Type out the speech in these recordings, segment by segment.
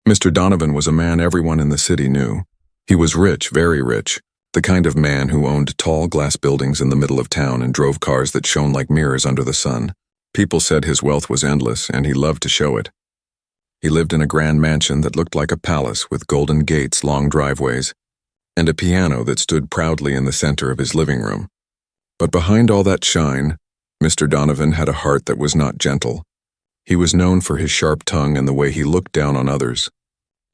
Mr. Donovan was a man everyone in the city knew. He was rich, very rich, the kind of man who owned tall glass buildings in the middle of town and drove cars that shone like mirrors under the sun. People said his wealth was endless, and he loved to show it. He lived in a grand mansion that looked like a palace with golden gates, long driveways, and a piano that stood proudly in the center of his living room. But behind all that shine, Mr. Donovan had a heart that was not gentle. He was known for his sharp tongue and the way he looked down on others.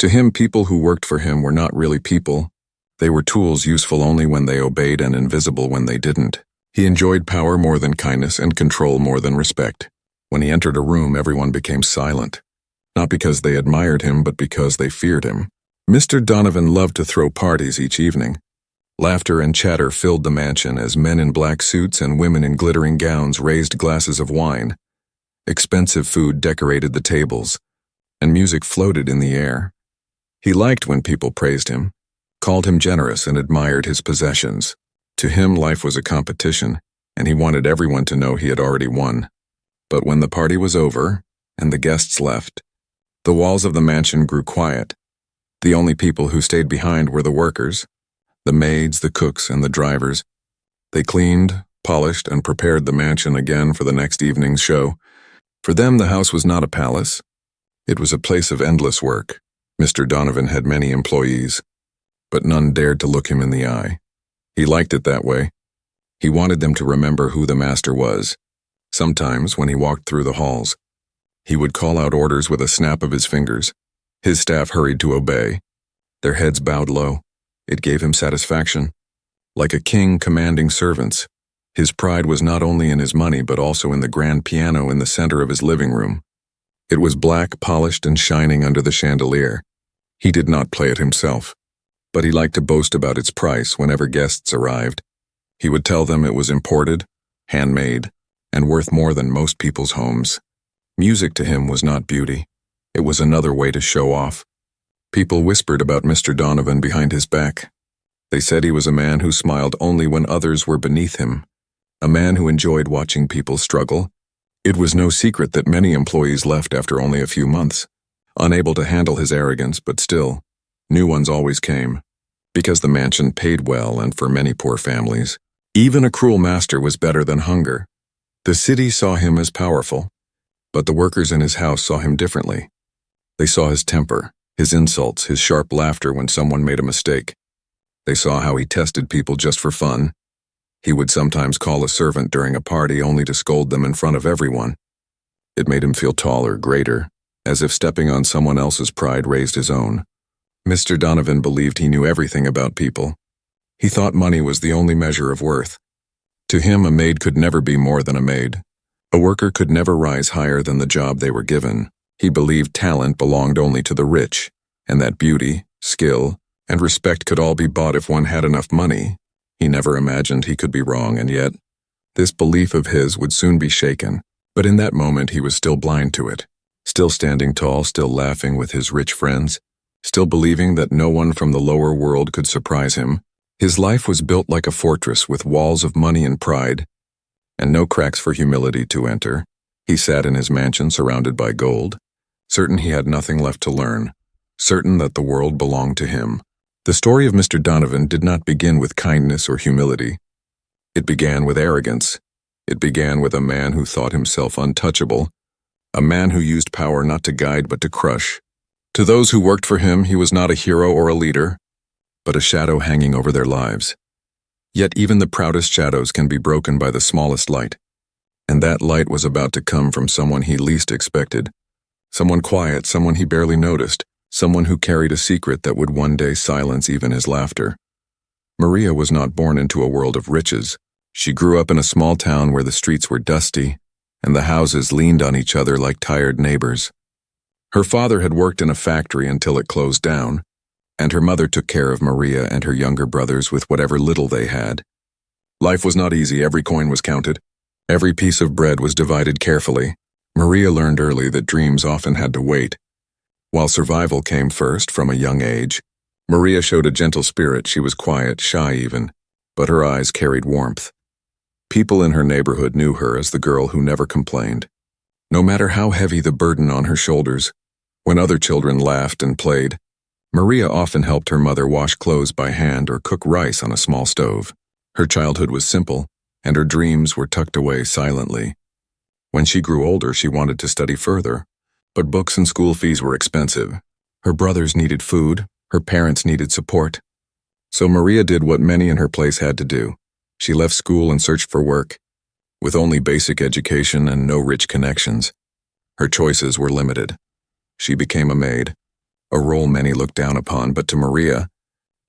To him, people who worked for him were not really people. They were tools useful only when they obeyed and invisible when they didn't. He enjoyed power more than kindness and control more than respect. When he entered a room, everyone became silent. Not because they admired him, but because they feared him. Mr. Donovan loved to throw parties each evening. Laughter and chatter filled the mansion as men in black suits and women in glittering gowns raised glasses of wine. Expensive food decorated the tables, and music floated in the air. He liked when people praised him, called him generous, and admired his possessions. To him, life was a competition, and he wanted everyone to know he had already won. But when the party was over, and the guests left, the walls of the mansion grew quiet. The only people who stayed behind were the workers, the maids, the cooks, and the drivers. They cleaned, polished, and prepared the mansion again for the next evening's show. For them, the house was not a palace. It was a place of endless work. Mr. Donovan had many employees, but none dared to look him in the eye. He liked it that way. He wanted them to remember who the master was. Sometimes, when he walked through the halls, he would call out orders with a snap of his fingers. His staff hurried to obey. Their heads bowed low. It gave him satisfaction. Like a king commanding servants, his pride was not only in his money but also in the grand piano in the center of his living room. It was black, polished, and shining under the chandelier. He did not play it himself, but he liked to boast about its price whenever guests arrived. He would tell them it was imported, handmade, and worth more than most people's homes. Music to him was not beauty. It was another way to show off. People whispered about Mr. Donovan behind his back. They said he was a man who smiled only when others were beneath him, a man who enjoyed watching people struggle. It was no secret that many employees left after only a few months, unable to handle his arrogance, but still, new ones always came, because the mansion paid well and for many poor families. Even a cruel master was better than hunger. The city saw him as powerful, but the workers in his house saw him differently. They saw his temper, his insults, his sharp laughter when someone made a mistake. They saw how he tested people just for fun. He would sometimes call a servant during a party only to scold them in front of everyone. It made him feel taller, greater, as if stepping on someone else's pride raised his own. Mr. Donovan believed he knew everything about people. He thought money was the only measure of worth. To him, a maid could never be more than a maid. A worker could never rise higher than the job they were given. He believed talent belonged only to the rich, and that beauty, skill, and respect could all be bought if one had enough money. He never imagined he could be wrong, and yet, this belief of his would soon be shaken. But in that moment he was still blind to it, still standing tall, still laughing with his rich friends, still believing that no one from the lower world could surprise him. His life was built like a fortress with walls of money and pride, and no cracks for humility to enter. He sat in his mansion surrounded by gold, certain he had nothing left to learn, certain that the world belonged to him. The story of Mr. Donovan did not begin with kindness or humility. It began with arrogance. It began with a man who thought himself untouchable, a man who used power not to guide but to crush. To those who worked for him, he was not a hero or a leader, but a shadow hanging over their lives. Yet even the proudest shadows can be broken by the smallest light, and that light was about to come from someone he least expected, someone quiet, someone he barely noticed, someone who carried a secret that would one day silence even his laughter. Maria was not born into a world of riches. She grew up in a small town where the streets were dusty, and the houses leaned on each other like tired neighbors. Her father had worked in a factory until it closed down, and her mother took care of Maria and her younger brothers with whatever little they had. Life was not easy. Every coin was counted. Every piece of bread was divided carefully. Maria learned early that dreams often had to wait. While survival came first from a young age, Maria showed a gentle spirit. She was quiet, shy even, but her eyes carried warmth. People in her neighborhood knew her as the girl who never complained. No matter how heavy the burden on her shoulders, When other children laughed and played, Maria often helped her mother wash clothes by hand or cook rice on a small stove. Her childhood was simple, and her dreams were tucked away silently. When she grew older, she wanted to study further, but books and school fees were expensive. Her brothers needed food, her parents needed support. So Maria did what many in her place had to do. She left school and searched for work. With only basic education and no rich connections, her choices were limited. She became a maid, a role many looked down upon, but to Maria,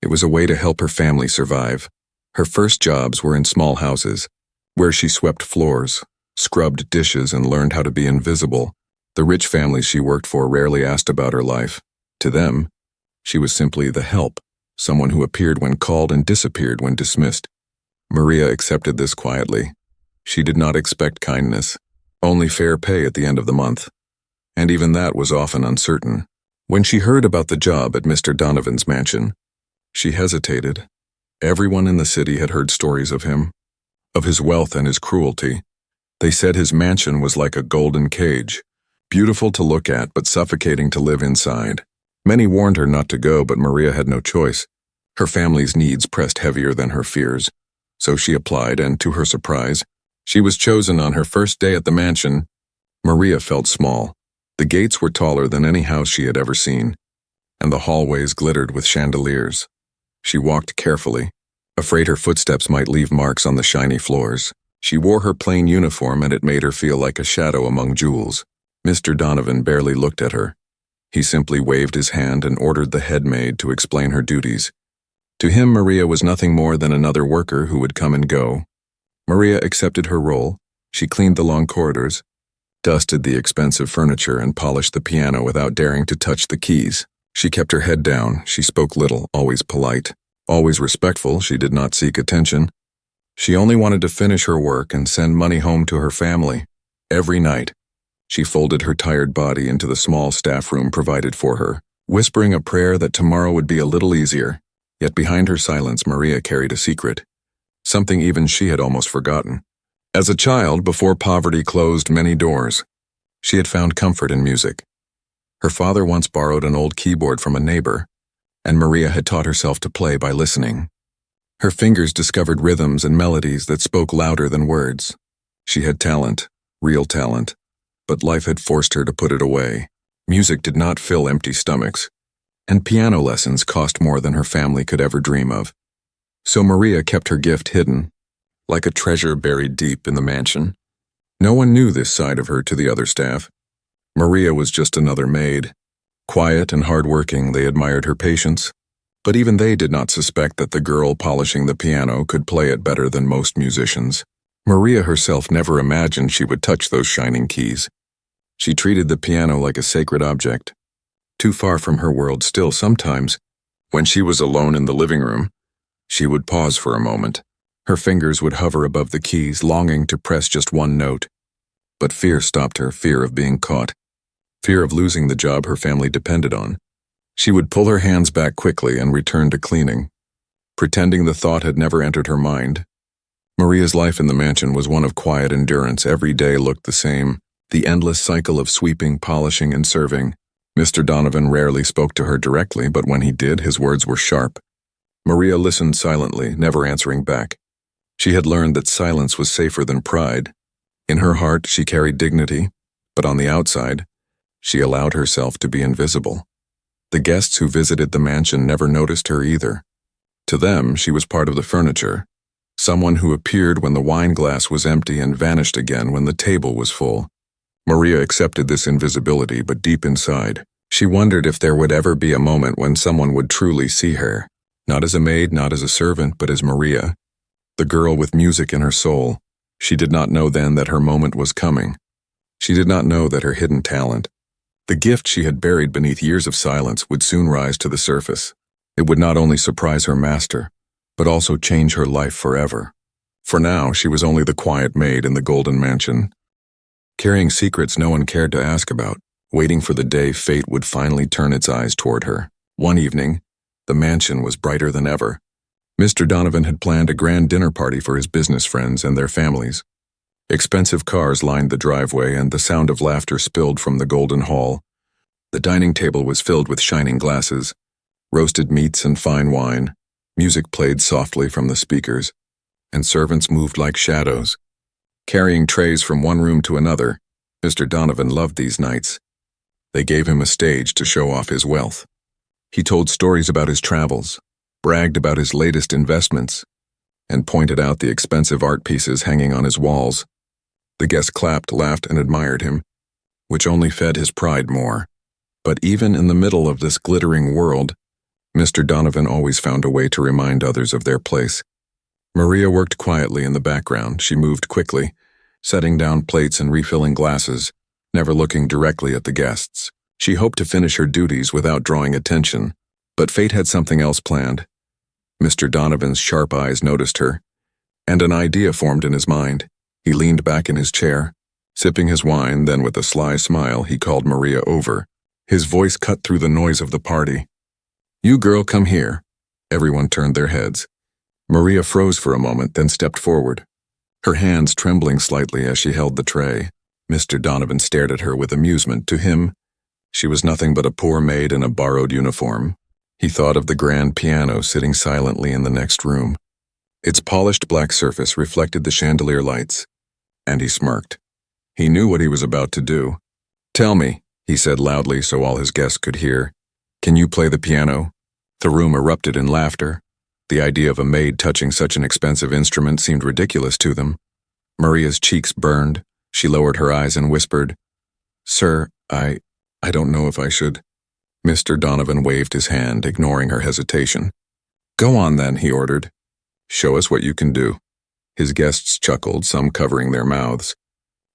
it was a way to help her family survive. Her first jobs were in small houses, where she swept floors, scrubbed dishes, and learned how to be invisible. The rich families she worked for rarely asked about her life. To them, she was simply the help, someone who appeared when called and disappeared when dismissed. Maria accepted this quietly. She did not expect kindness, only fair pay at the end of the month. And even that was often uncertain. When she heard about the job at Mr. Donovan's mansion, she hesitated. Everyone in the city had heard stories of him, of his wealth and his cruelty. They said his mansion was like a golden cage, beautiful to look at but suffocating to live inside. Many warned her not to go, but Maria had no choice. Her family's needs pressed heavier than her fears. So she applied, and to her surprise, she was chosen on her first day at the mansion. Maria felt small. The gates were taller than any house she had ever seen, and the hallways glittered with chandeliers. She walked carefully, afraid her footsteps might leave marks on the shiny floors. She wore her plain uniform, and it made her feel like a shadow among jewels. Mr. Donovan barely looked at her. He simply waved his hand and ordered the head maid to explain her duties. To him, Maria was nothing more than another worker who would come and go. Maria accepted her role. She cleaned the long corridors, dusted the expensive furniture, and polished the piano without daring to touch the keys. She kept her head down. She spoke little, always polite, always respectful. She did not seek attention. She only wanted to finish her work and send money home to her family. Every night, she folded her tired body into the small staff room provided for her, whispering a prayer that tomorrow would be a little easier. Yet behind her silence, Maria carried a secret, something even she had almost forgotten. As a child, before poverty closed many doors, she had found comfort in music. Her father once borrowed an old keyboard from a neighbor, and Maria had taught herself to play by listening. Her fingers discovered rhythms and melodies that spoke louder than words. She had talent, real talent, but life had forced her to put it away. Music did not fill empty stomachs, and piano lessons cost more than her family could ever dream of. So Maria kept her gift hidden, like a treasure buried deep in the mansion. No one knew this side of her to the other staff. Maria was just another maid. Quiet and hard-working, they admired her patience, but even they did not suspect that the girl polishing the piano could play it better than most musicians. Maria herself never imagined she would touch those shining keys. She treated the piano like a sacred object, too far from her world. Still, sometimes, when she was alone in the living room, she would pause for a moment. Her fingers would hover above the keys, longing to press just one note. But fear stopped her, fear of being caught, fear of losing the job her family depended on. She would pull her hands back quickly and return to cleaning, pretending the thought had never entered her mind. Maria's life in the mansion was one of quiet endurance. Every day looked the same, the endless cycle of sweeping, polishing, and serving. Mr. Donovan rarely spoke to her directly, but when he did, his words were sharp. Maria listened silently, never answering back. She had learned that silence was safer than pride. In her heart, she carried dignity, but on the outside, she allowed herself to be invisible. The guests who visited the mansion never noticed her either. To them, she was part of the furniture, someone who appeared when the wine glass was empty and vanished again when the table was full. Maria accepted this invisibility, but deep inside, she wondered if there would ever be a moment when someone would truly see her, not as a maid, not as a servant, but as Maria, the girl with music in her soul. She did not know then that her moment was coming. She did not know that her hidden talent, the gift she had buried beneath years of silence, would soon rise to the surface. It would not only surprise her master, but also change her life forever. For now, she was only the quiet maid in the golden mansion, carrying secrets no one cared to ask about, waiting for the day fate would finally turn its eyes toward her. One evening, the mansion was brighter than ever. Mr. Donovan had planned a grand dinner party for his business friends and their families. Expensive cars lined the driveway, and the sound of laughter spilled from the golden hall. The dining table was filled with shining glasses, roasted meats and fine wine. Music played softly from the speakers, and servants moved like shadows, carrying trays from one room to another. Mr. Donovan loved these nights. They gave him a stage to show off his wealth. He told stories about his travels, bragged about his latest investments, and pointed out the expensive art pieces hanging on his walls. The guests clapped, laughed, and admired him, which only fed his pride more. But even in the middle of this glittering world, Mr. Donovan always found a way to remind others of their place. Maria worked quietly in the background. She moved quickly, setting down plates and refilling glasses, never looking directly at the guests. She hoped to finish her duties without drawing attention, but fate had something else planned. Mr. Donovan's sharp eyes noticed her, and an idea formed in his mind. He leaned back in his chair, sipping his wine, then with a sly smile he called Maria over. His voice cut through the noise of the party. "You girl, come here." Everyone turned their heads. Maria froze for a moment, then stepped forward, her hands trembling slightly as she held the tray. Mr. Donovan stared at her with amusement. To him, she was nothing but a poor maid in a borrowed uniform. He thought of the grand piano sitting silently in the next room. Its polished black surface reflected the chandelier lights, and he smirked. He knew what he was about to do. "Tell me," he said loudly so all his guests could hear, "can you play the piano?" The room erupted in laughter. The idea of a maid touching such an expensive instrument seemed ridiculous to them. Maria's cheeks burned. She lowered her eyes and whispered, "Sir, I don't know if I should." Mr. Donovan waved his hand, ignoring her hesitation. "Go on then," he ordered. "Show us what you can do." His guests chuckled, some covering their mouths.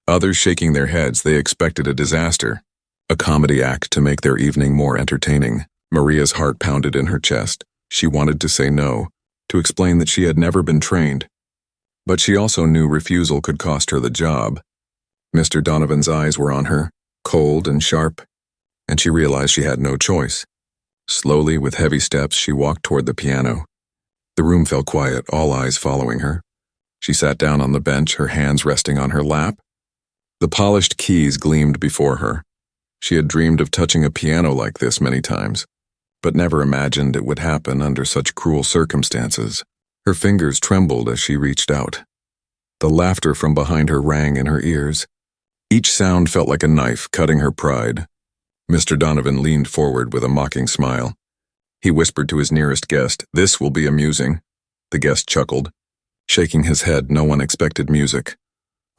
Others shaking their heads. They expected a disaster, a comedy act to make their evening more entertaining. Maria's heart pounded in her chest. She wanted to say no, to explain that she had never been trained. But she also knew refusal could cost her the job. Mr. Donovan's eyes were on her, cold and sharp, and she realized she had no choice. Slowly, with heavy steps, she walked toward the piano. The room fell quiet, all eyes following her. She sat down on the bench, her hands resting on her lap. The polished keys gleamed before her. She had dreamed of touching a piano like this many times, but never imagined it would happen under such cruel circumstances. Her fingers trembled as she reached out. The laughter from behind her rang in her ears. Each sound felt like a knife cutting her pride. Mr. Donovan leaned forward with a mocking smile. He whispered to his nearest guest, "This will be amusing." The guest chuckled, shaking his head. No one expected music,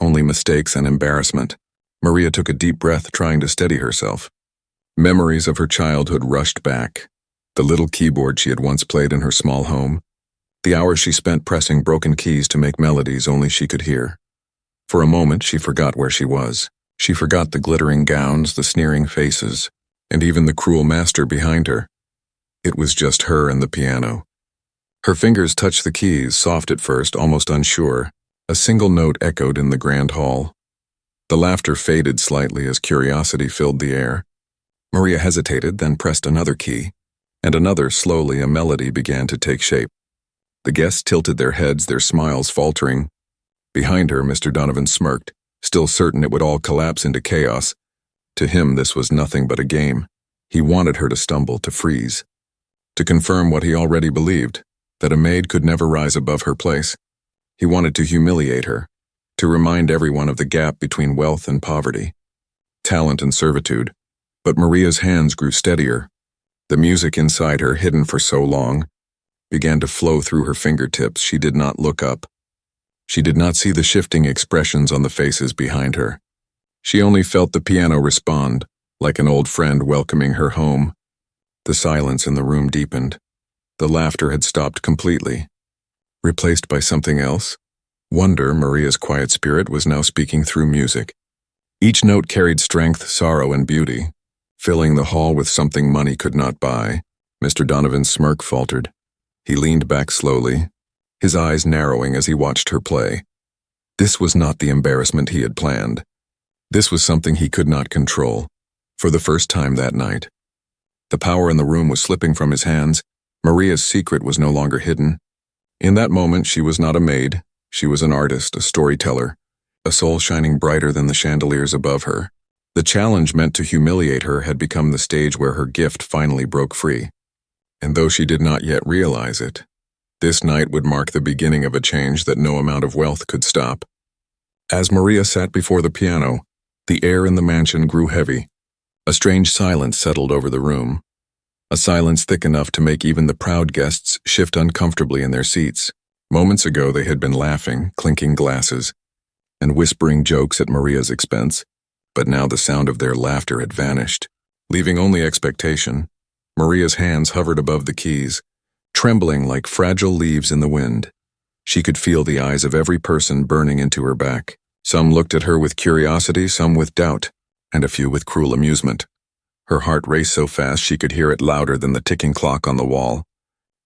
only mistakes and embarrassment. Maria took a deep breath, trying to steady herself. Memories of her childhood rushed back. The little keyboard she had once played in her small home. The hours she spent pressing broken keys to make melodies only she could hear. For a moment, she forgot where she was. She forgot the glittering gowns, the sneering faces, and even the cruel master behind her. It was just her and the piano. Her fingers touched the keys, soft at first, almost unsure. A single note echoed in the grand hall. The laughter faded slightly as curiosity filled the air. Maria hesitated, then pressed another key, and another. Slowly, a melody began to take shape. The guests tilted their heads, their smiles faltering. Behind her, Mr. Donovan smirked, still certain it would all collapse into chaos. To him, this was nothing but a game. He wanted her to stumble, to freeze, to confirm what he already believed, that a maid could never rise above her place. He wanted to humiliate her, to remind everyone of the gap between wealth and poverty, talent and servitude. But Maria's hands grew steadier. The music inside her, hidden for so long, began to flow through her fingertips. She did not look up. She did not see the shifting expressions on the faces behind her. She only felt the piano respond, like an old friend welcoming her home. The silence in the room deepened. The laughter had stopped completely, replaced by something else. Wonder, Maria's quiet spirit, was now speaking through music. Each note carried strength, sorrow, and beauty, filling the hall with something money could not buy. Mr. Donovan's smirk faltered. He leaned back slowly, his eyes narrowing as he watched her play. This was not the embarrassment he had planned. This was something he could not control. For the first time that night, the power in the room was slipping from his hands. Maria's secret was no longer hidden. In that moment, she was not a maid. She was an artist, a storyteller, a soul shining brighter than the chandeliers above her. The challenge meant to humiliate her had become the stage where her gift finally broke free. And though she did not yet realize it, this night would mark the beginning of a change that no amount of wealth could stop. As Maria sat before the piano, the air in the mansion grew heavy. A strange silence settled over the room, a silence thick enough to make even the proud guests shift uncomfortably in their seats. Moments ago they had been laughing, clinking glasses, and whispering jokes at Maria's expense, but now the sound of their laughter had vanished, leaving only expectation. Maria's hands hovered above the keys, trembling like fragile leaves in the wind. She could feel the eyes of every person burning into her back. Some looked at her with curiosity, some with doubt, and a few with cruel amusement. Her heart raced so fast she could hear it louder than the ticking clock on the wall.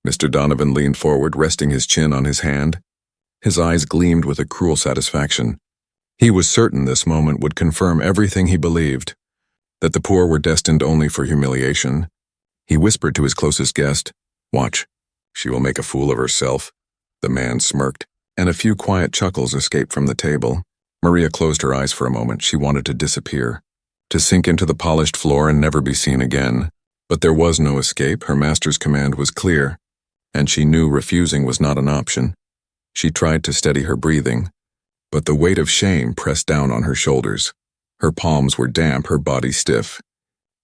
Mr. Donovan leaned forward, resting his chin on his hand. His eyes gleamed with a cruel satisfaction. He was certain this moment would confirm everything he believed, that the poor were destined only for humiliation. He whispered to his closest guest, "Watch, she will make a fool of herself." The man smirked, and a few quiet chuckles escaped from the table. Maria closed her eyes for a moment. She wanted to disappear, to sink into the polished floor and never be seen again. But there was no escape. Her master's command was clear, and she knew refusing was not an option. She tried to steady her breathing, but the weight of shame pressed down on her shoulders. Her palms were damp, her body stiff.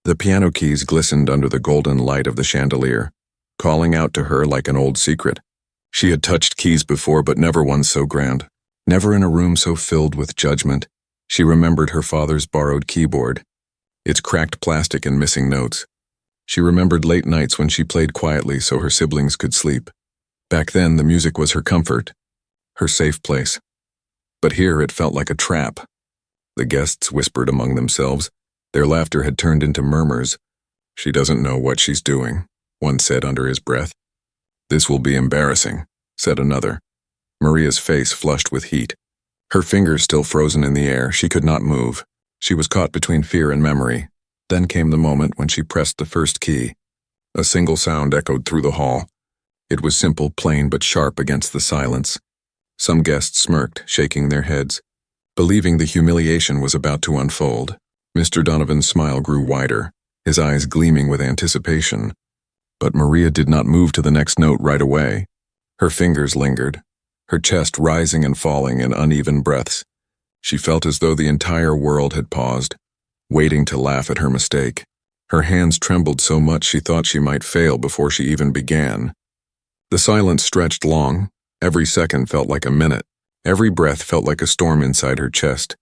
The piano keys glistened under the golden light of the chandelier, calling out to her like an old secret. She had touched keys before, but never one so grand. Never in a room so filled with judgment. She remembered her father's borrowed keyboard, its cracked plastic and missing notes. She remembered late nights when she played quietly so her siblings could sleep. Back then, the music was her comfort, her safe place. But here it felt like a trap. The guests whispered among themselves. Their laughter had turned into murmurs. "She doesn't know what she's doing," one said under his breath. "This will be embarrassing," said another. Maria's face flushed with heat. Her fingers still frozen in the air, she could not move. She was caught between fear and memory. Then came the moment when she pressed the first key. A single sound echoed through the hall. It was simple, plain, but sharp against the silence. Some guests smirked, shaking their heads, believing the humiliation was about to unfold. Mr. Donovan's smile grew wider, his eyes gleaming with anticipation. But Maria did not move to the next note right away. Her fingers lingered, her chest rising and falling in uneven breaths. She felt as though the entire world had paused, waiting to laugh at her mistake. Her hands trembled so much she thought she might fail before she even began. The silence stretched long. Every second felt like a minute. Every breath felt like a storm inside her chest.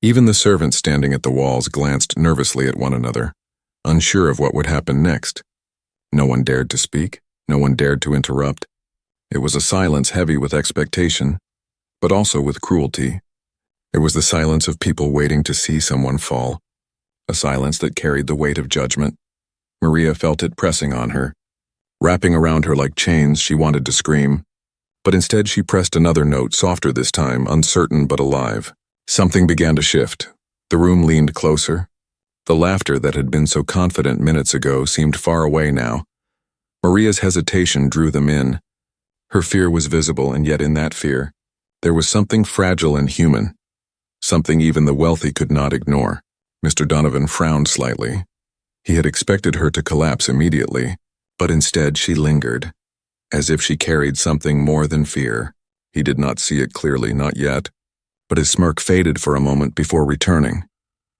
Even the servants standing at the walls glanced nervously at one another, unsure of what would happen next. No one dared to speak. No one dared to interrupt. It was a silence heavy with expectation, but also with cruelty. It was the silence of people waiting to see someone fall, a silence that carried the weight of judgment. Maria felt it pressing on her, wrapping around her like chains. She wanted to scream, but instead she pressed another note, softer this time, uncertain but alive. Something began to shift. The room leaned closer. The laughter that had been so confident minutes ago seemed far away now. Maria's hesitation drew them in. Her fear was visible, and yet in that fear, there was something fragile and human, something even the wealthy could not ignore. Mr. Donovan frowned slightly. He had expected her to collapse immediately, but instead she lingered, as if she carried something more than fear. He did not see it clearly, not yet, but his smirk faded for a moment before returning.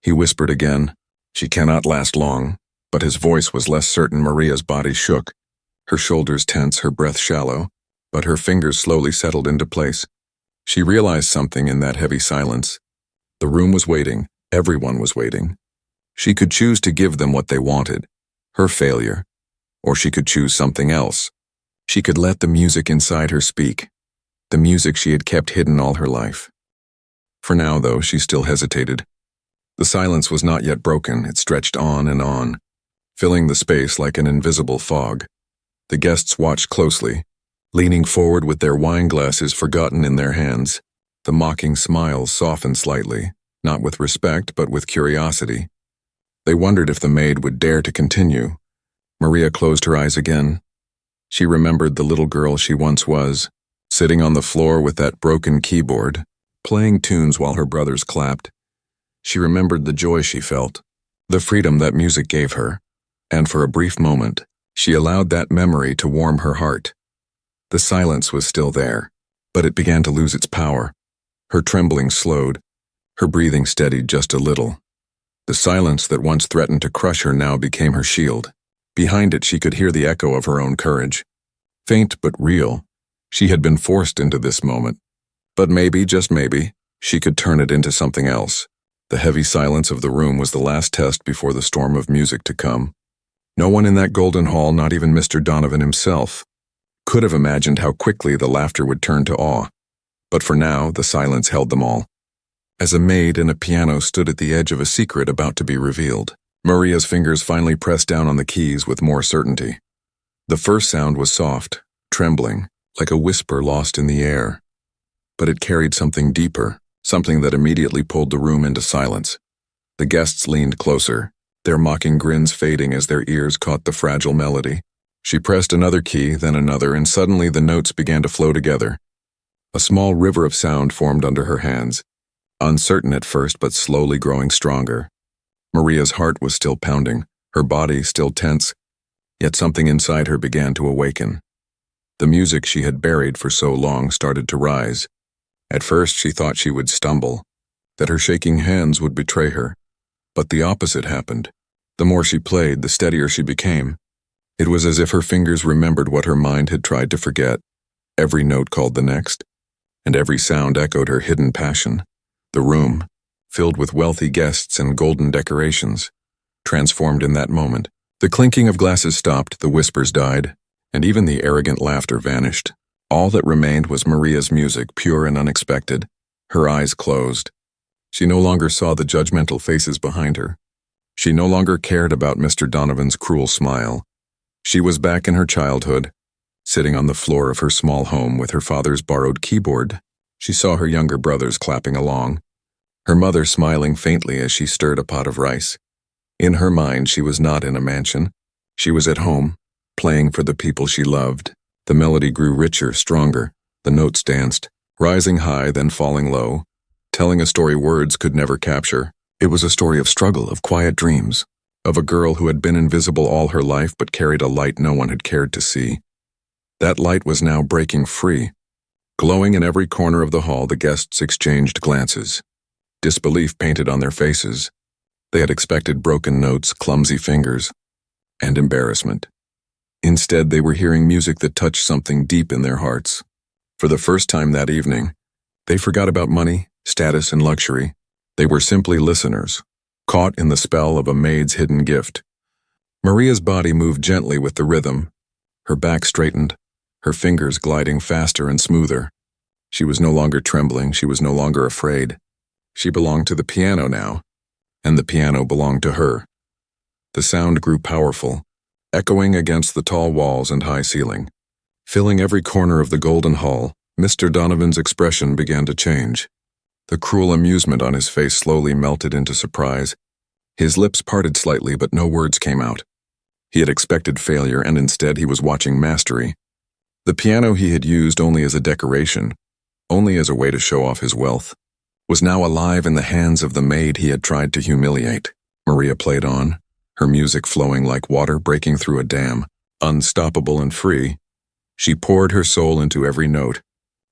He whispered again, "She cannot last long," but his voice was less certain. Maria's body shook, her shoulders tense, her breath shallow, but her fingers slowly settled into place. She realized something in that heavy silence. The room was waiting. Everyone was waiting. She could choose to give them what they wanted, her failure, or she could choose something else. She could let the music inside her speak, the music she had kept hidden all her life. For now, though, she still hesitated. The silence was not yet broken. It stretched on, filling the space like an invisible fog. The guests watched closely, leaning forward with their wine glasses forgotten in their hands. The mocking smiles softened slightly, not with respect but with curiosity. They wondered if the maid would dare to continue. Maria closed her eyes again. She remembered the little girl she once was, sitting on the floor with that broken keyboard, playing tunes while her brothers clapped. She remembered the joy she felt, the freedom that music gave her, and for a brief moment, she allowed that memory to warm her heart. The silence was still there, but it began to lose its power. Her trembling slowed, her breathing steadied just a little. The silence that once threatened to crush her now became her shield. Behind it, she could hear the echo of her own courage. Faint but real, she had been forced into this moment. But maybe, just maybe, she could turn it into something else. The heavy silence of the room was the last test before the storm of music to come. No one in that golden hall, not even Mr. Donovan himself, could have imagined how quickly the laughter would turn to awe. But for now, the silence held them all. As a maid and a piano stood at the edge of a secret about to be revealed, Maria's fingers finally pressed down on the keys with more certainty. The first sound was soft, trembling, like a whisper lost in the air. But it carried something deeper, something that immediately pulled the room into silence. The guests leaned closer, their mocking grins fading as their ears caught the fragile melody. She pressed another key, then another, and suddenly the notes began to flow together. A small river of sound formed under her hands, uncertain at first but slowly growing stronger. Maria's heart was still pounding, her body still tense, yet something inside her began to awaken. The music she had buried for so long started to rise. At first she thought she would stumble, that her shaking hands would betray her. But the opposite happened. The more she played, the steadier she became. It was as if her fingers remembered what her mind had tried to forget. Every note called the next, and every sound echoed her hidden passion. The room, filled with wealthy guests and golden decorations, transformed in that moment. The clinking of glasses stopped, the whispers died, and even the arrogant laughter vanished. All that remained was Maria's music, pure and unexpected. Her eyes closed. She no longer saw the judgmental faces behind her. She no longer cared about Mr. Donovan's cruel smile. She was back in her childhood, sitting on the floor of her small home with her father's borrowed keyboard. She saw her younger brothers clapping along, her mother smiling faintly as she stirred a pot of rice. In her mind, she was not in a mansion. She was at home, playing for the people she loved. The melody grew richer, stronger. The notes danced, rising high, then falling low, telling a story words could never capture. It was a story of struggle, of quiet dreams, of a girl who had been invisible all her life but carried a light no one had cared to see. That light was now breaking free. Glowing in every corner of the hall, the guests exchanged glances. Disbelief painted on their faces. They had expected broken notes, clumsy fingers, and embarrassment. Instead, they were hearing music that touched something deep in their hearts. For the first time that evening, they forgot about money, status, and luxury. They were simply listeners, caught in the spell of a maid's hidden gift. Maria's body moved gently with the rhythm, her back straightened, her fingers gliding faster and smoother. She was no longer trembling, she was no longer afraid. She belonged to the piano now, and the piano belonged to her. The sound grew powerful, echoing against the tall walls and high ceiling. Filling every corner of the golden hall, Mr. Donovan's expression began to change. The cruel amusement on his face slowly melted into surprise. His lips parted slightly, but no words came out. He had expected failure, and instead he was watching mastery. The piano he had used only as a decoration, only as a way to show off his wealth, was now alive in the hands of the maid he had tried to humiliate. Maria played on, her music flowing like water breaking through a dam, unstoppable and free. She poured her soul into every note.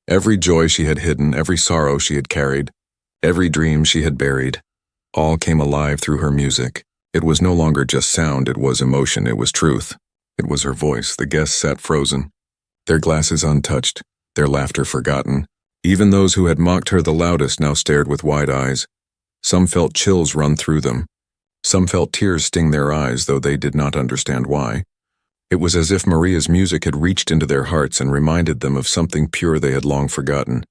Every joy she had hidden, every sorrow she had carried, every dream she had buried, all came alive through her music. It was no longer just sound, it was emotion, it was truth. It was her voice. The guests sat frozen, their glasses untouched, their laughter forgotten. Even those who had mocked her the loudest now stared with wide eyes. Some felt chills run through them. Some felt tears sting their eyes, though they did not understand why. It was as if Maria's music had reached into their hearts and reminded them of something pure they had long forgotten.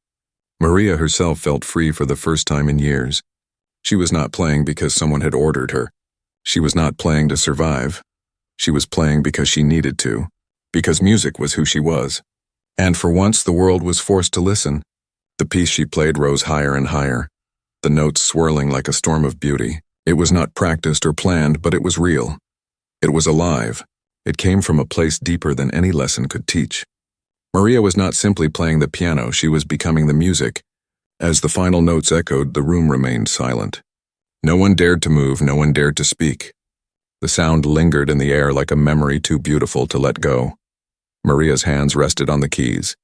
Maria herself felt free for the first time in years. She was not playing because someone had ordered her. She was not playing to survive. She was playing because she needed to, because music was who she was. And for once the world was forced to listen. The piece she played rose higher and higher, the notes swirling like a storm of beauty. It was not practiced or planned, but it was real. It was alive. It came from a place deeper than any lesson could teach. Maria was not simply playing the piano, she was becoming the music. As the final notes echoed, the room remained silent. No one dared to move, no one dared to speak. The sound lingered in the air like a memory too beautiful to let go. Maria's hands rested on the keys,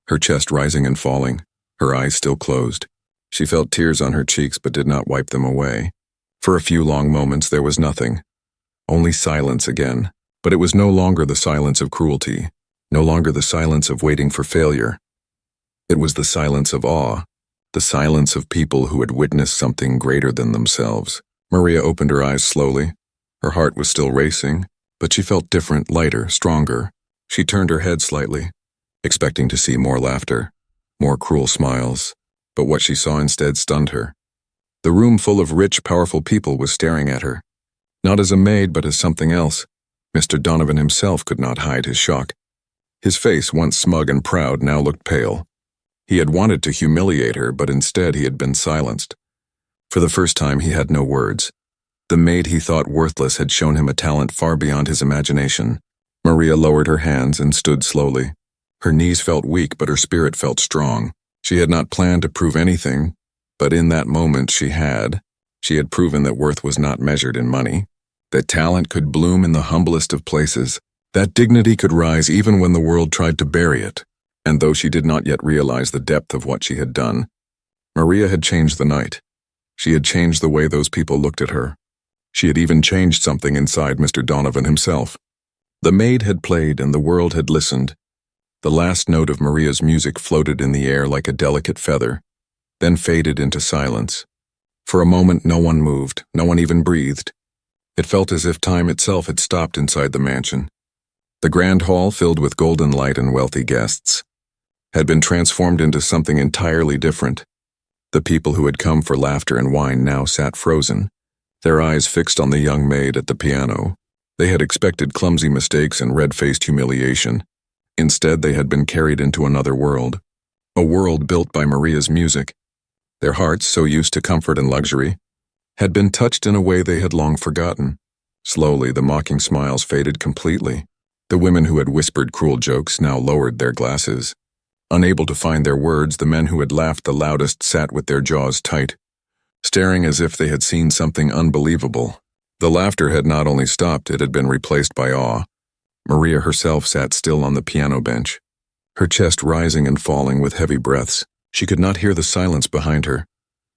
her chest rising and falling, her eyes still closed. She felt tears on her cheeks but did not wipe them away. For a few long moments there was nothing. Only silence again, but it was no longer the silence of cruelty, no longer the silence of waiting for failure. It was the silence of awe, the silence of people who had witnessed something greater than themselves. Maria opened her eyes slowly. Her heart was still racing, but she felt different, lighter, stronger. She turned her head slightly, expecting to see more laughter, more cruel smiles, but what she saw instead stunned her. The room full of rich, powerful people was staring at her, not as a maid but as something else. Mr. Donovan himself could not hide his shock. His face, once smug and proud, now looked pale. He had wanted to humiliate her, but instead he had been silenced. For the first time he had no words. The maid he thought worthless had shown him a talent far beyond his imagination. Maria lowered her hands and stood slowly. Her knees felt weak, but her spirit felt strong. She had not planned to prove anything, but in that moment she had. She had proven that worth was not measured in money, that talent could bloom in the humblest of places, that dignity could rise even when the world tried to bury it. And though she did not yet realize the depth of what she had done, Maria had changed the night. She had changed the way those people looked at her. She had even changed something inside Mr. Donovan himself. The maid had played and the world had listened. The last note of Maria's music floated in the air like a delicate feather, then faded into silence. For a moment no one moved, no one even breathed. It felt as if time itself had stopped inside the mansion. The grand hall, filled with golden light and wealthy guests, had been transformed into something entirely different. The people who had come for laughter and wine now sat frozen, their eyes fixed on the young maid at the piano. They had expected clumsy mistakes and red-faced humiliation. Instead, they had been carried into another world, a world built by Maria's music. Their hearts, so used to comfort and luxury, had been touched in a way they had long forgotten. Slowly, the mocking smiles faded completely. The women who had whispered cruel jokes now lowered their glasses. Unable to find their words, the men who had laughed the loudest sat with their jaws tight, staring as if they had seen something unbelievable. The laughter had not only stopped, it had been replaced by awe. Maria herself sat still on the piano bench, her chest rising and falling with heavy breaths. She could not hear the silence behind her.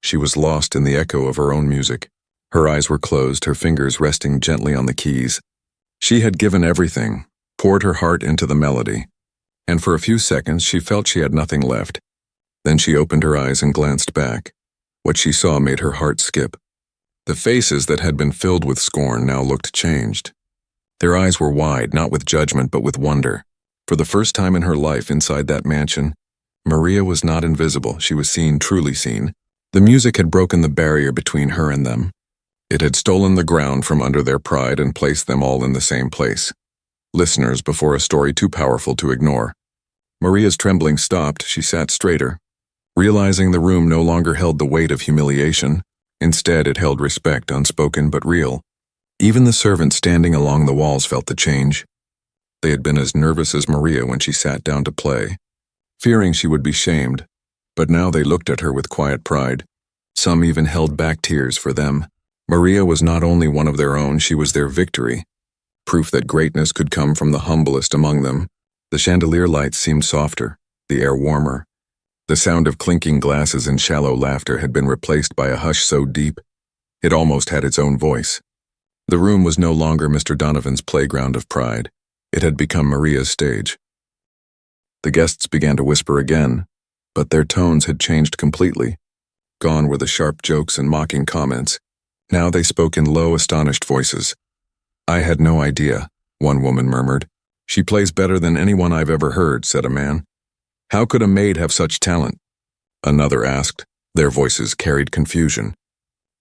She was lost in the echo of her own music. Her eyes were closed, her fingers resting gently on the keys. She had given everything, poured her heart into the melody, and for a few seconds she felt she had nothing left. Then she opened her eyes and glanced back. What she saw made her heart skip. The faces that had been filled with scorn now looked changed. Their eyes were wide, not with judgment but with wonder. For the first time in her life inside that mansion, Maria was not invisible, she was seen, truly seen. The music had broken the barrier between her and them. It had stolen the ground from under their pride and placed them all in the same place, listeners before a story too powerful to ignore. Maria's trembling stopped, she sat straighter, realizing the room no longer held the weight of humiliation. Instead, it held respect, unspoken but real. Even the servants standing along the walls felt the change. They had been as nervous as Maria when she sat down to play, fearing she would be shamed, but now they looked at her with quiet pride. Some even held back tears for them. Maria was not only one of their own, she was their victory, proof that greatness could come from the humblest among them. The chandelier lights seemed softer, the air warmer. The sound of clinking glasses and shallow laughter had been replaced by a hush so deep, it almost had its own voice. The room was no longer Mr. Donovan's playground of pride. It had become Maria's stage. The guests began to whisper again, but their tones had changed completely. Gone were the sharp jokes and mocking comments. Now they spoke in low, astonished voices. "I had no idea," one woman murmured. "She plays better than anyone I've ever heard," said a man. "How could a maid have such talent?" Another asked. Their voices carried confusion,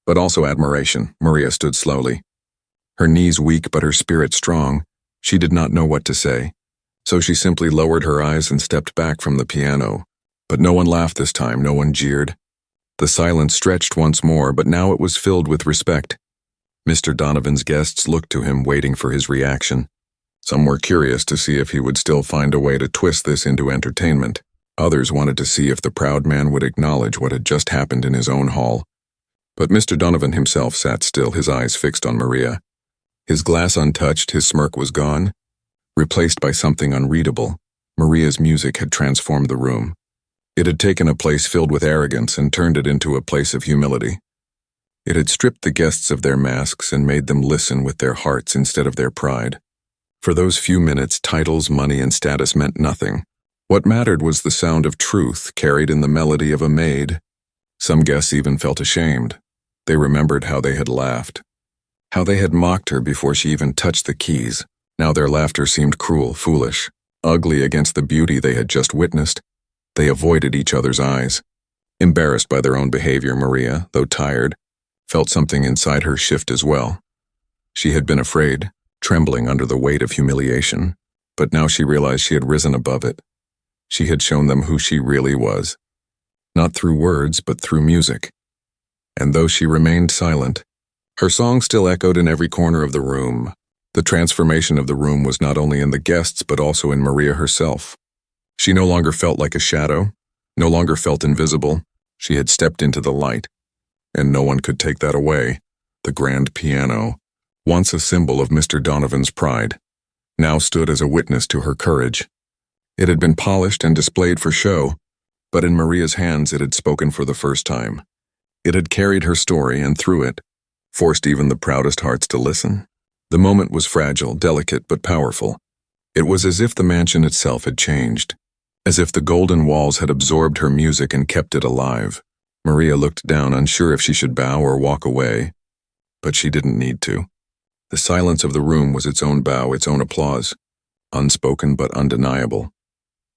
but also admiration. Maria stood slowly, her knees weak but her spirit strong. She did not know what to say, so she simply lowered her eyes and stepped back from the piano. But no one laughed this time, no one jeered. The silence stretched once more, but now it was filled with respect. Mr. Donovan's guests looked to him, waiting for his reaction. Some were curious to see if he would still find a way to twist this into entertainment. Others wanted to see if the proud man would acknowledge what had just happened in his own hall. But Mr. Donovan himself sat still, his eyes fixed on Maria. His glass untouched, his smirk was gone, replaced by something unreadable. Maria's music had transformed the room. It had taken a place filled with arrogance and turned it into a place of humility. It had stripped the guests of their masks and made them listen with their hearts instead of their pride. For those few minutes, titles, money, and status meant nothing. What mattered was the sound of truth carried in the melody of a Maid. Some guests even felt ashamed. They remembered how they had laughed, how they had mocked her before she even touched the keys. Now their laughter seemed cruel, foolish, ugly against the beauty they had just witnessed. They avoided each other's eyes. Embarrassed by their own behavior, Maria, though tired, felt something inside her shift as well. She had been afraid, trembling under the weight of humiliation, but now she realized she had risen above it. She had shown them who she really was, not through words, but through music. And though she remained silent, her song still echoed in every corner of the room. The transformation of the room was not only in the guests, but also in Maria herself. She no longer felt like a shadow, no longer felt invisible. She had stepped into the light, and no one could take that away. The grand piano, once a symbol of Mr. Donovan's pride, now stood as a witness to her courage. It had been polished and displayed for show, but in Maria's hands it had spoken for the first time. It had carried her story, and through it, forced even the proudest hearts to listen. The moment was fragile, delicate, but powerful. It was as if the mansion itself had changed, as if the golden walls had absorbed her music and kept it alive. Maria looked down, unsure if she should bow or walk away, but she didn't need to. The silence of the room was its own bow, its own applause, unspoken but undeniable.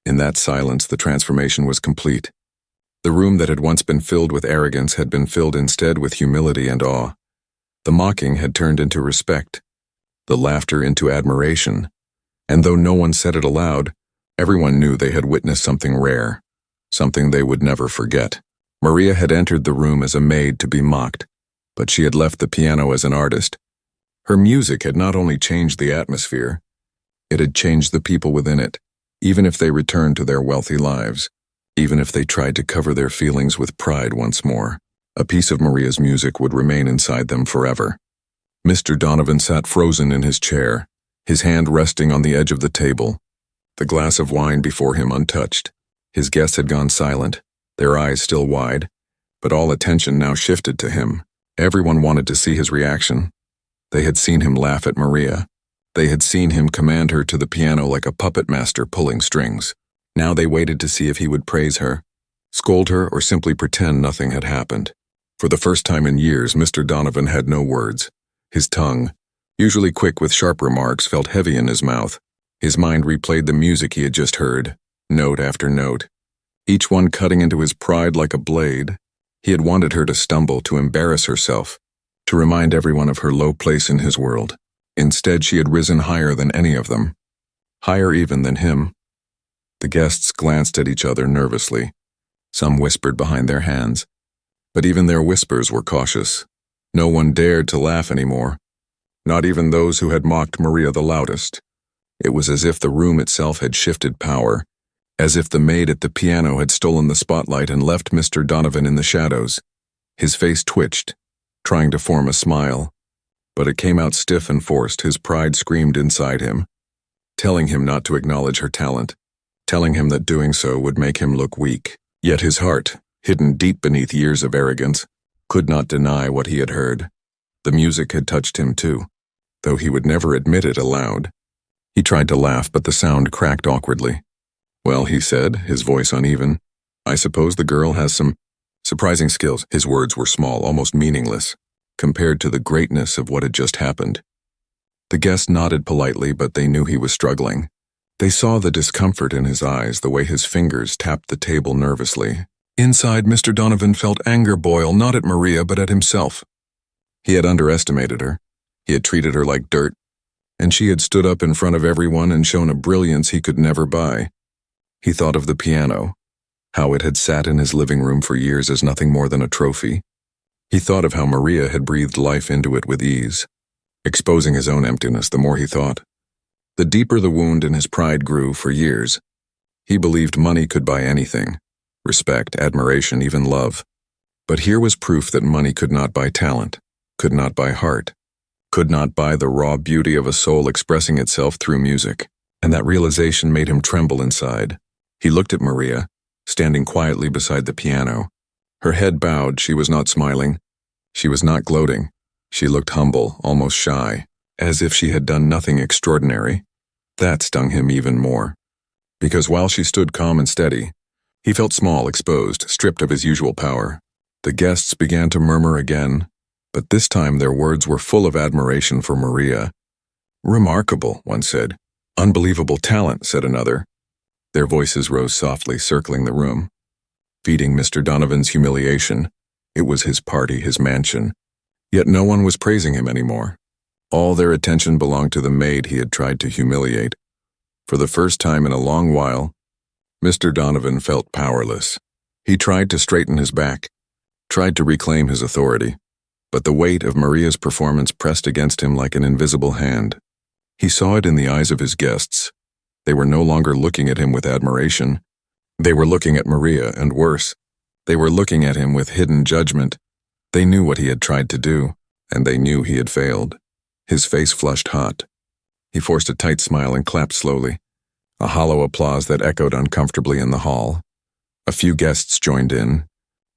In that silence, the transformation was complete. The room that had once been filled with arrogance had been filled instead with humility and awe. The mocking had turned into respect, the laughter into admiration, and though no one said it aloud, everyone knew they had witnessed something rare, something they would never forget. Maria had entered the room as a maid to be mocked, but she had left the piano as an artist. Her music had not only changed the atmosphere, it had changed the people within it, even if they returned to their wealthy lives, even if they tried to cover their feelings with pride once more. A piece of Maria's music would remain inside them forever. Mr. Donovan sat frozen in his chair, his hand resting on the edge of the table, the glass of wine before him untouched. His guests had gone silent, their eyes still wide, but all attention now shifted to him. Everyone wanted to see his reaction. They had seen him laugh at Maria. They had seen him command her to the piano like a puppet master pulling strings. Now they waited to see if he would praise her, scold her, or simply pretend nothing had happened. For the first time in years, Mr. Donovan had no words. His tongue, usually quick with sharp remarks, felt heavy in his mouth. His mind replayed the music he had just heard, note after note, each one cutting into his pride like a blade. He had wanted her to stumble, to embarrass herself, to remind everyone of her low place in his world. Instead, she had risen higher than any of them, higher even than him. The guests glanced at each other nervously. Some whispered behind their hands, but even their whispers were cautious. No one dared to laugh anymore, not even those who had mocked Maria the loudest. It was as if the room itself had shifted power, as if the maid at the piano had stolen the spotlight and left Mr. Donovan in the shadows. His face twitched, trying to form a smile, but it came out stiff and forced. His pride screamed inside him, telling him not to acknowledge her talent, telling him that doing so would make him look weak. Yet his heart, hidden deep beneath years of arrogance, could not deny what he had heard. The music had touched him too, though he would never admit it aloud. He tried to laugh, but the sound cracked awkwardly. "Well," he said, his voice uneven, "I suppose the girl has some surprising skills." His words were small, almost meaningless, compared to the greatness of what had just happened. The guests nodded politely, but they knew he was struggling. They saw the discomfort in his eyes, the way his fingers tapped the table nervously. Inside, Mr. Donovan felt anger boil, not at Maria, but at himself. He had underestimated her. He had treated her like dirt, and she had stood up in front of everyone and shown a brilliance he could never buy. He thought of the piano, how it had sat in his living room for years as nothing more than a trophy. He thought of how Maria had breathed life into it with ease, exposing his own emptiness the more he thought. The deeper the wound in his pride grew. For years, he believed money could buy anything: respect, admiration, even love. But here was proof that money could not buy talent, could not buy heart, could not buy the raw beauty of a soul expressing itself through music, and that realization made him tremble inside. He looked at Maria, standing quietly beside the piano. Her head bowed, she was not smiling. She was not gloating. She looked humble, almost shy, as if she had done nothing extraordinary. That stung him even more. Because while she stood calm and steady, he felt small, exposed, stripped of his usual power. The guests began to murmur again, but this time their words were full of admiration for Maria. Remarkable, one said. Unbelievable talent, said another. Their voices rose softly, circling the room. Feeding Mr. Donovan's humiliation. It was his party, his mansion. Yet no one was praising him anymore. All their attention belonged to the maid he had tried to humiliate. For the first time in a long while, Mr. Donovan felt powerless. He tried to straighten his back, tried to reclaim his authority, but the weight of Maria's performance pressed against him like an invisible hand. He saw it in the eyes of his guests. They were no longer looking at him with admiration. They were looking at Maria, and worse, they were looking at him with hidden judgment. They knew what he had tried to do, and they knew he had failed. His face flushed hot. He forced a tight smile and clapped slowly, a hollow applause that echoed uncomfortably in the hall. A few guests joined in,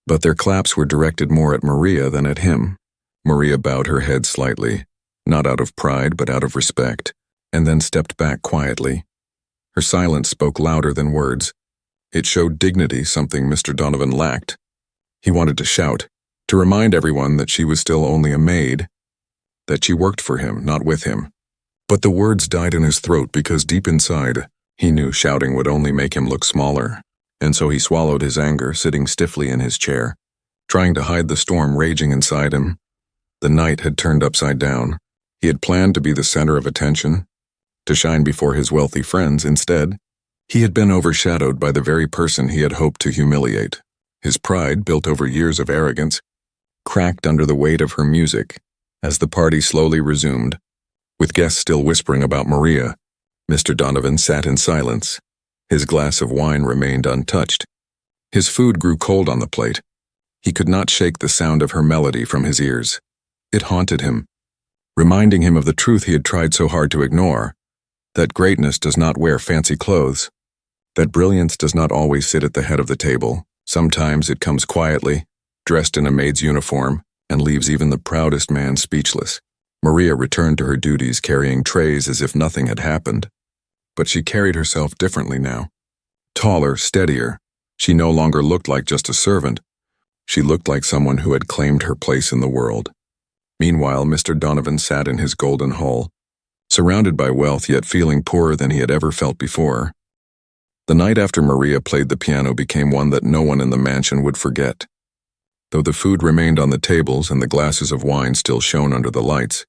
but their claps were directed more at Maria than at him. Maria bowed her head slightly, not out of pride but out of respect, and then stepped back quietly. Her silence spoke louder than words. It showed dignity, something Mr. Donovan lacked. He wanted to shout, to remind everyone that she was still only a maid, that she worked for him, not with him. But the words died in his throat because deep inside, he knew shouting would only make him look smaller, and so he swallowed his anger, sitting stiffly in his chair, trying to hide the storm raging inside him. The night had turned upside down. He had planned to be the center of attention, to shine before his wealthy friends. Instead, he had been overshadowed by the very person he had hoped to humiliate. His pride, built over years of arrogance, cracked under the weight of her music. As the party slowly resumed, with guests still whispering about Maria, Mr. Donovan sat in silence. His glass of wine remained untouched. His food grew cold on the plate. He could not shake the sound of her melody from his ears. It haunted him, reminding him of the truth he had tried so hard to ignore, that greatness does not wear fancy clothes, that brilliance does not always sit at the head of the table. Sometimes it comes quietly, dressed in a maid's uniform, and leaves even the proudest man speechless. Maria returned to her duties, carrying trays as if nothing had happened. But she carried herself differently now. Taller, steadier, she no longer looked like just a servant. She looked like someone who had claimed her place in the world. Meanwhile, Mr. Donovan sat in his golden hall, surrounded by wealth yet feeling poorer than he had ever felt before. The night after Maria played the piano became one that no one in the mansion would forget. Though the food remained on the tables and the glasses of wine still shone under the lights,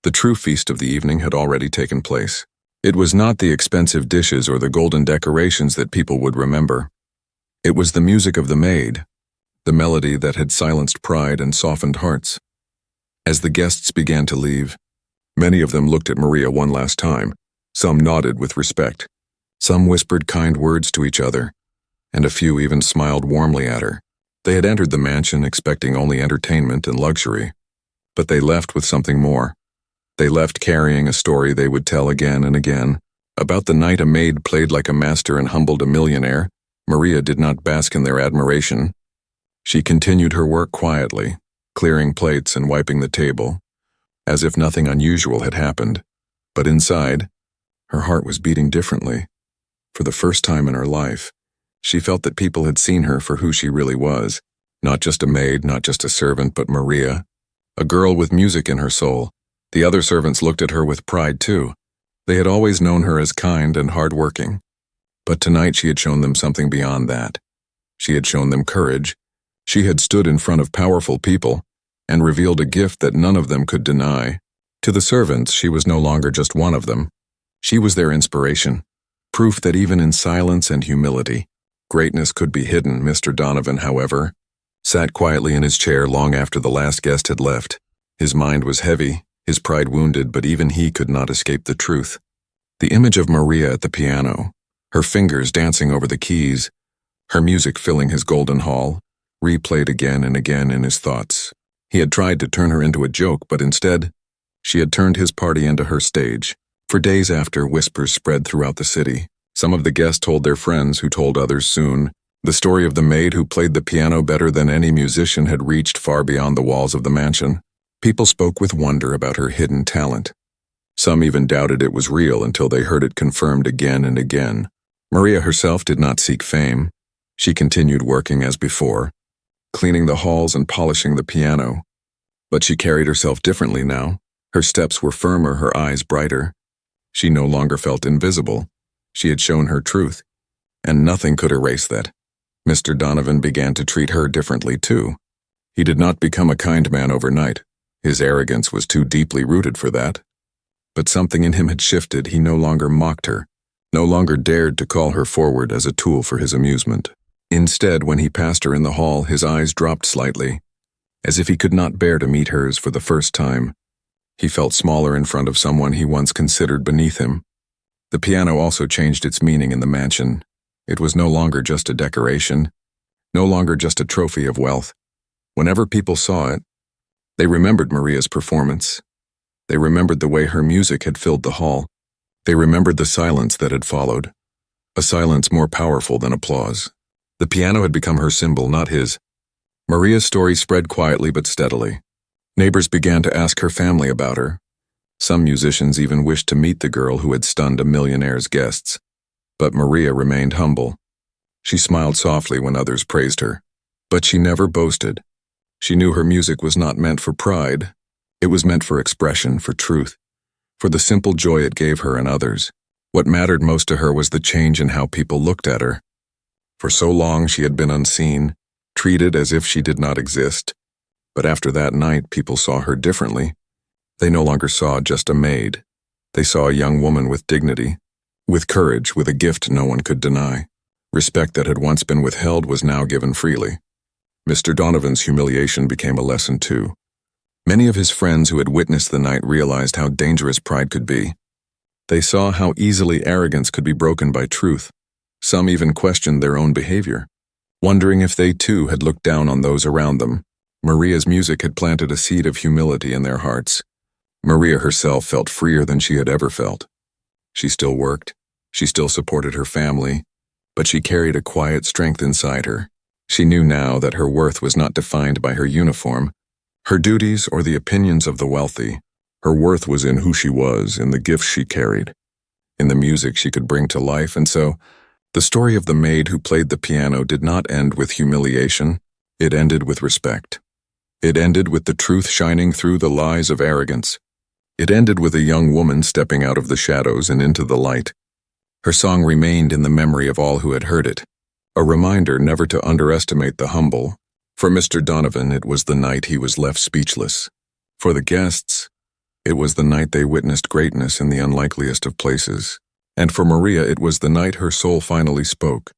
the true feast of the evening had already taken place. It was not the expensive dishes or the golden decorations that people would remember. It was the music of the maid, the melody that had silenced pride and softened hearts. As the guests began to leave, many of them looked at Maria one last time. Some nodded with respect. Some whispered kind words to each other, and a few even smiled warmly at her. They had entered the mansion expecting only entertainment and luxury, but they left with something more. They left carrying a story they would tell again and again. About the night a maid played like a master and humbled a millionaire, Maria did not bask in their admiration. She continued her work quietly, clearing plates and wiping the table, as if nothing unusual had happened. But inside, her heart was beating differently. For the first time in her life, she felt that people had seen her for who she really was. Not just a maid, not just a servant, but Maria, a girl with music in her soul. The other servants looked at her with pride too. They had always known her as kind and hard-working. But tonight she had shown them something beyond that. She had shown them courage. She had stood in front of powerful people and revealed a gift that none of them could deny. To the servants, she was no longer just one of them. She was their inspiration. Proof that even in silence and humility, greatness could be hidden. Mr. Donovan, however, sat quietly in his chair long after the last guest had left. His mind was heavy, his pride wounded, but even he could not escape the truth. The image of Maria at the piano, her fingers dancing over the keys, her music filling his golden hall, replayed again and again in his thoughts. He had tried to turn her into a joke, but instead, she had turned his party into her stage. For days after, whispers spread throughout the city. Some of the guests told their friends, who told others soon. The story of the maid who played the piano better than any musician had reached far beyond the walls of the mansion. People spoke with wonder about her hidden talent. Some even doubted it was real until they heard it confirmed again and again. Maria herself did not seek fame. She continued working as before, cleaning the halls and polishing the piano. But she carried herself differently now. Her steps were firmer, her eyes brighter. She no longer felt invisible. She had shown her truth, and nothing could erase that. Mr. Donovan began to treat her differently too. He did not become a kind man overnight. His arrogance was too deeply rooted for that. But something in him had shifted. He no longer mocked her, no longer dared to call her forward as a tool for his amusement. Instead, when he passed her in the hall, his eyes dropped slightly, as if he could not bear to meet hers for the first time. He felt smaller in front of someone he once considered beneath him. The piano also changed its meaning in the mansion. It was no longer just a decoration, no longer just a trophy of wealth. Whenever people saw it, they remembered Maria's performance. They remembered the way her music had filled the hall. They remembered the silence that had followed, a silence more powerful than applause. The piano had become her symbol, not his. Maria's story spread quietly but steadily. Neighbors began to ask her family about her. Some musicians even wished to meet the girl who had stunned a millionaire's guests. But Maria remained humble. She smiled softly when others praised her. But she never boasted. She knew her music was not meant for pride. It was meant for expression, for truth, for the simple joy it gave her and others. What mattered most to her was the change in how people looked at her. For so long she had been unseen, treated as if she did not exist. But after that night, people saw her differently. They no longer saw just a maid. They saw a young woman with dignity, with courage, with a gift no one could deny. Respect that had once been withheld was now given freely. Mr. Donovan's humiliation became a lesson too. Many of his friends who had witnessed the night realized how dangerous pride could be. They saw how easily arrogance could be broken by truth. Some even questioned their own behavior, wondering if they too had looked down on those around them. Maria's music had planted a seed of humility in their hearts. Maria herself felt freer than she had ever felt. She still worked, she still supported her family, but she carried a quiet strength inside her. She knew now that her worth was not defined by her uniform, her duties, or the opinions of the wealthy. Her worth was in who she was, in the gifts she carried, in the music she could bring to life. And so, the story of the maid who played the piano did not end with humiliation. It ended with respect. It ended with the truth shining through the lies of arrogance. It ended with a young woman stepping out of the shadows and into the light. Her song remained in the memory of all who had heard it, a reminder never to underestimate the humble. For Mr. Donovan, it was the night he was left speechless. For the guests, it was the night they witnessed greatness in the unlikeliest of places. And for Maria, it was the night her soul finally spoke,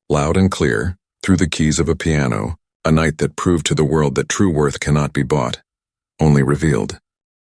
loud and clear, through the keys of a piano, a night that proved to the world that true worth cannot be bought, only revealed.